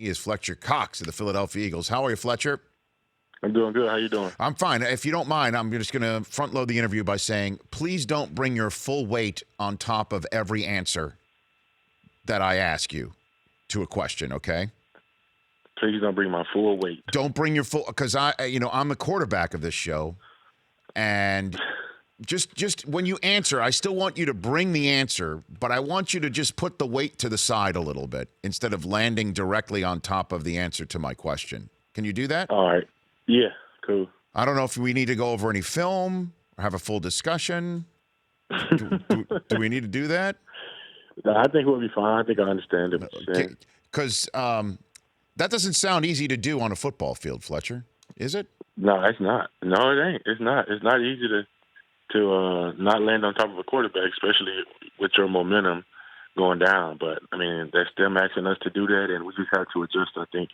He is Fletcher Cox of the Philadelphia Eagles. How are you, Fletcher? I'm doing good. How you doing? I'm fine. If you don't mind, I'm just going to front load the interview by saying, please don't bring your full weight on top of every answer that I ask you to a question, okay? Please don't bring my full weight. Don't bring your full, because I'm the quarterback of this show, and just when you answer, I still want you to bring the answer, but I want you to just put the weight to the side a little bit instead of landing directly on top of the answer to my question. Can you do that? All right. Yeah, cool. I don't know if we need to go over any film or have a full discussion. Do we need to do that? No, I think we'll be fine. I think I understand it. Because that doesn't sound easy to do on a football field, Fletcher. Is it? No, it's not. No, it ain't. It's not. It's not easy to not land on top of a quarterback, especially with your momentum going down. But, I mean, they're still asking us to do that, and we just have to adjust, I think.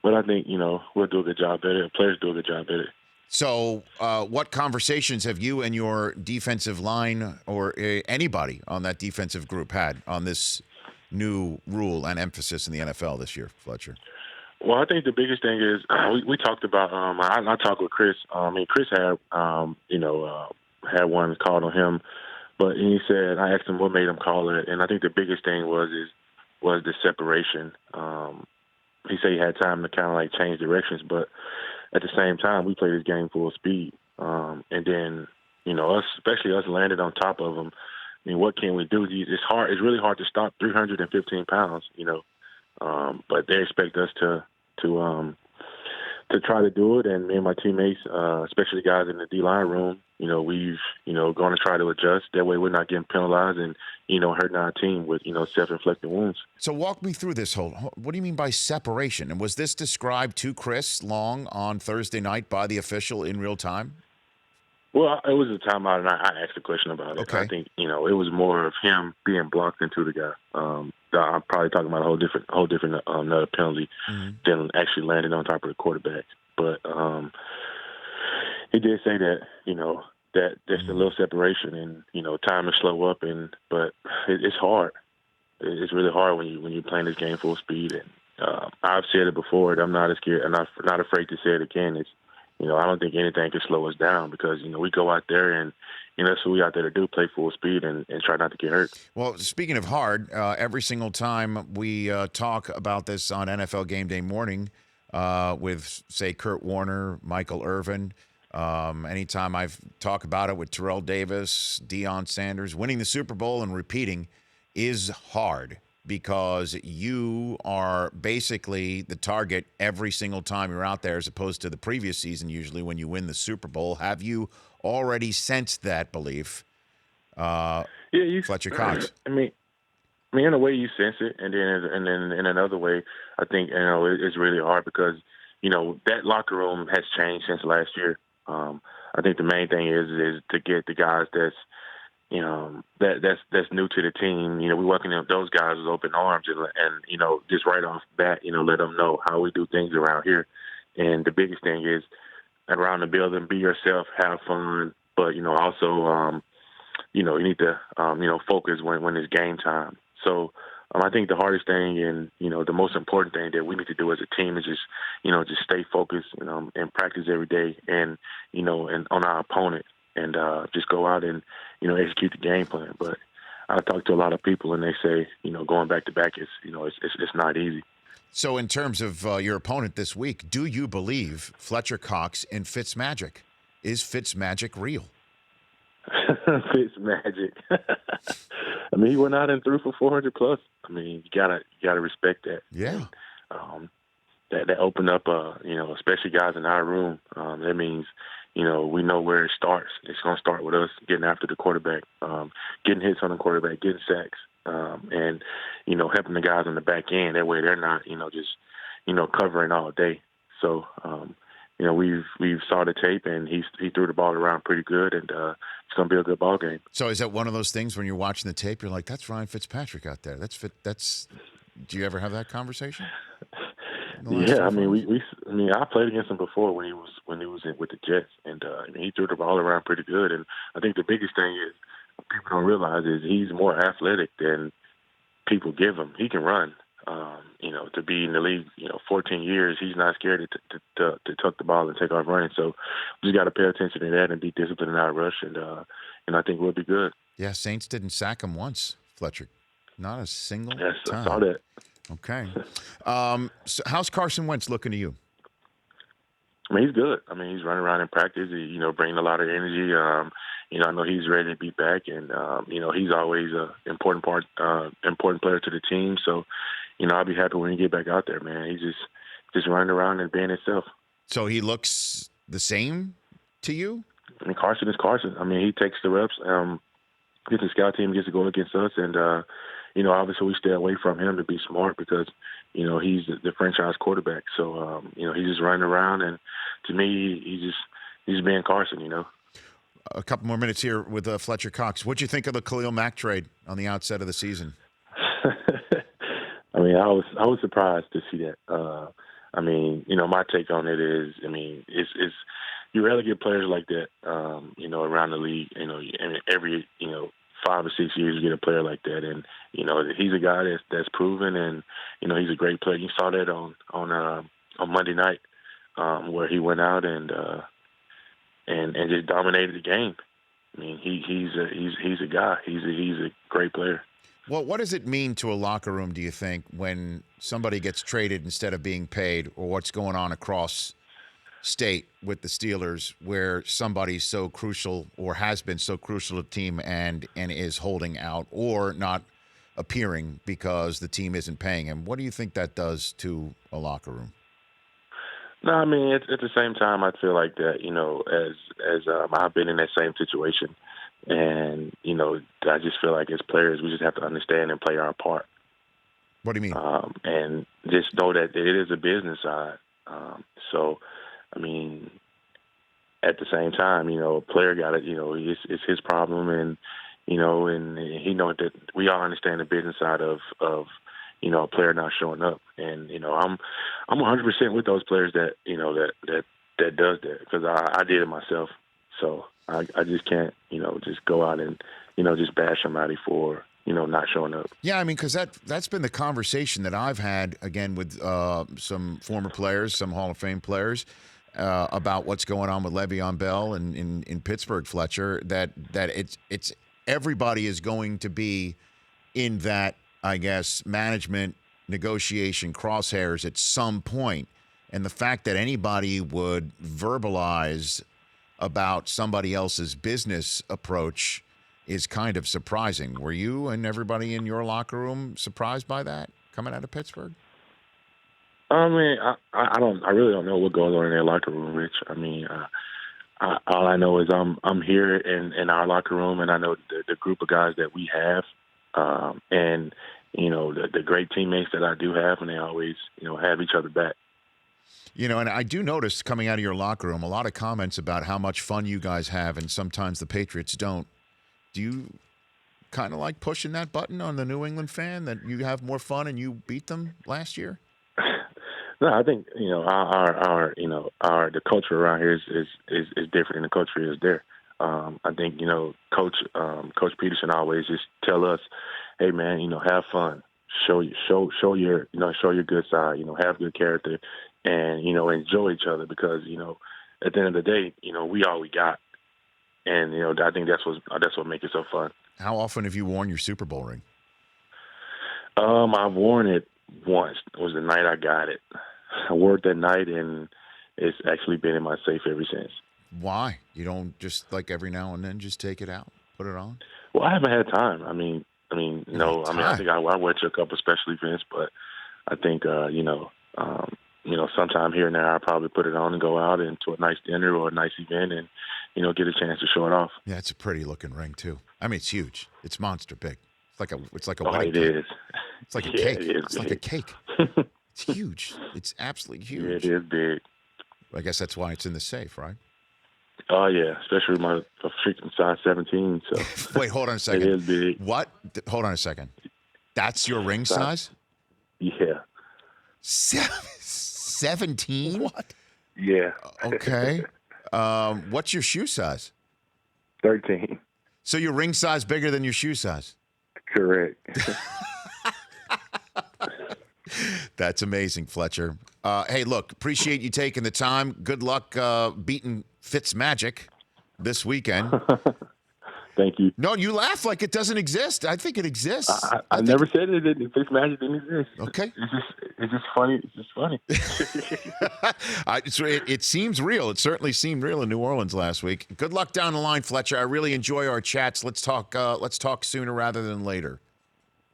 But I think, we'll do a good job at it. Players do a good job at it. So what conversations have you and your defensive line or anybody on that defensive group had on this new rule and emphasis in the NFL this year, Fletcher? Well, I think the biggest thing is we talked about. I talked with Chris. Chris had had one called on him, but he said I asked him what made him call it, and I think the biggest thing was the separation. He said he had time to kind of like change directions, but at the same time we played this game full speed, and then especially us landed on top of them. I mean, what can we do? It's hard. It's really hard to stop 315 pounds. But they expect us to try to do it, and me and my teammates, especially guys in the D-line room, we've going to try to adjust. That way, we're not getting penalized and hurting our team with self-inflicted wounds. So walk me through this whole. What do you mean by separation? And was this described to Chris Long on Thursday night by the official in real time? Well, it was a timeout, and I asked a question about it. Okay. I think it was more of him being blocked into the guy. I'm probably talking about a whole different another penalty than actually landing on top of the quarterback. But he did say that that there's a little separation, and time to slow up, but it's hard. It's really hard when you're playing this game full speed. And I've said it before. I'm not scared. I'm not afraid to say it again. It's I don't think anything can slow us down because, we go out there and, that's what we out there to do, play full speed and try not to get hurt. Well, speaking of hard, every single time we talk about this on NFL Game Day morning with, say, Kurt Warner, Michael Irvin, anytime I've talked about it with Terrell Davis, Deion Sanders, winning the Super Bowl and repeating is hard. Because you are basically the target every single time you're out there as opposed to the previous season, usually when you win the Super Bowl. Have you already sensed that belief, Fletcher Cox? I mean, in a way you sense it, and then in another way, I think, it's really hard because, that locker room has changed since last year. I think the main thing is to get the guys that's new to the team. We welcome those guys with open arms and just right off the bat, let them know how we do things around here. And the biggest thing is around the building, be yourself, have fun, but also you need to focus when it's game time. So I think the hardest thing and the most important thing that we need to do as a team is just stay focused and practice every day and and on our opponent. And just go out and, execute the game plan. But I talk to a lot of people, and they say, going back to back is, it's not easy. So in terms of your opponent this week, do you believe Fletcher Cox in Fitzmagic? Is Fitzmagic real? Fitzmagic. I mean, he went out and threw for 400 plus. I mean, you gotta respect that. Yeah. And, that opened up, especially guys in our room. That means, we know where it starts. It's going to start with us getting after the quarterback, getting hits on the quarterback, getting sacks, and, helping the guys on the back end. That way they're not, just, covering all day. So, we've saw the tape, and he threw the ball around pretty good, and it's going to be a good ball game. So is that one of those things when you're watching the tape, you're like, that's Ryan Fitzpatrick out there. Do you ever have that conversation? Yeah, I mean, I played against him before when he was with the Jets, and he threw the ball around pretty good. And I think the biggest thing is people don't realize is he's more athletic than people give him. He can run. To be in the league, 14 years, he's not scared to tuck the ball and take off running. So we just got to pay attention to that and be disciplined and not rush, and I think we'll be good. Yeah, Saints didn't sack him once, Fletcher. Not a single Yes, time. I saw that. Okay. So how's Carson Wentz looking to you? I mean, he's good. I mean, he's running around in practice, bringing a lot of energy. I know he's ready to be back, and he's always an important player to the team. So, I'll be happy when he get back out there, man. He's just running around and being himself. So he looks the same to you? I mean, Carson is Carson. I mean, he takes the reps. Gets the scout team gets to go against us, and obviously we stay away from him to be smart because he's the franchise quarterback. So he's just running around, and to me, he's being Carson. A couple more minutes here with Fletcher Cox. What'd you think of the Khalil Mack trade on the outset of the season? I mean, I was surprised to see that. My take on it is, it's you rarely get players like that, around the league. And every 5 or 6 years you get a player like that, and he's a guy that's proven, and he's a great player. You saw that on Monday night, where he went out and just dominated the game. I mean, he's a guy. He's a great player. Well, what does it mean to a locker room, do you think, when somebody gets traded instead of being paid, or what's going on across state with the Steelers where somebody's so crucial or has been so crucial to the team and is holding out or not appearing because the team isn't paying him? What do you think that does to a locker room? No, I mean, at the same time, I feel like that, as I've been in that same situation. And, I just feel like as players, we just have to understand and play our part. What do you mean? And just know that it is a business side. So, I mean, at the same time, a player got it, it's his problem. And, and he knows that we all understand the business side of a player not showing up. And, I'm 100% with those players that does that, because I did it myself. So I just can't, just go out and, just bash somebody for, not showing up. Yeah, I mean, because that's been the conversation that I've had, again, with some former players, some Hall of Fame players, about what's going on with Le'Veon Bell and in Pittsburgh, Fletcher, that it's everybody is going to be in that, I guess, management negotiation crosshairs at some point. And the fact that anybody would verbalize about somebody else's business approach is kind of surprising. Were you and everybody in your locker room surprised by that coming out of Pittsburgh? I mean, I really don't know what goes on in their locker room, Rich. I mean, all I know is I'm here in our locker room, and I know the group of guys that we have, and the great teammates that I do have, and they always have each other back. And I do notice coming out of your locker room a lot of comments about how much fun you guys have, and sometimes the Patriots don't. Do you kind of like pushing that button on the New England fan that you have more fun and you beat them last year? No, I think the culture around here is different than the culture is there. I think Coach Peterson always just tell us, hey man, have fun, show your good side, have good character, and enjoy each other, because at the end of the day, we all we got, and I think that's what makes it so fun. How often have you worn your Super Bowl ring? I've worn it once. It was the night I got it. I wore it that night, and it's actually been in my safe ever since. Why? You don't just like every now and then just take it out, put it on? Well, I haven't had time. I think I went to a couple of special events, but I think sometime here and there I'll probably put it on and go out into a nice dinner or a nice event and get a chance to show it off. Yeah, it's a pretty looking ring too. I mean, it's huge. It's monster big. It's like a Oh, wedding it cake. is. It's like a Yeah, cake. it is It's like a big. cake. It's huge. It's absolutely Yeah, huge. it is big. I guess that's why it's in the safe, right? Oh yeah, especially with my freaking size 17. So Wait, hold on a second. It is big. What? Hold on a second. That's your ring size? Yeah. 17? What? Yeah. Okay. What's your shoe size? 13. So your ring size bigger than your shoe size? Correct. That's amazing, Fletcher. Hey, look, appreciate you taking the time. Good luck beating Fitzmagic this weekend. Thank you. No, you laugh like it doesn't exist. I think it exists. I never said it didn't. Fitzmagic didn't exist. Okay. It's just funny. It's just funny. It seems real. It certainly seemed real in New Orleans last week. Good luck down the line, Fletcher. I really enjoy our chats. Let's talk sooner rather than later.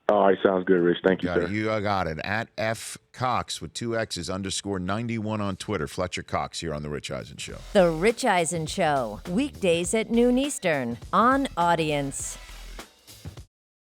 All right, sounds good, Rich. Thank you, sir. You got it. At F Cox with 2 X's _91 on Twitter. Fletcher Cox here on The Rich Eisen Show. The Rich Eisen Show, weekdays at noon Eastern on Audience.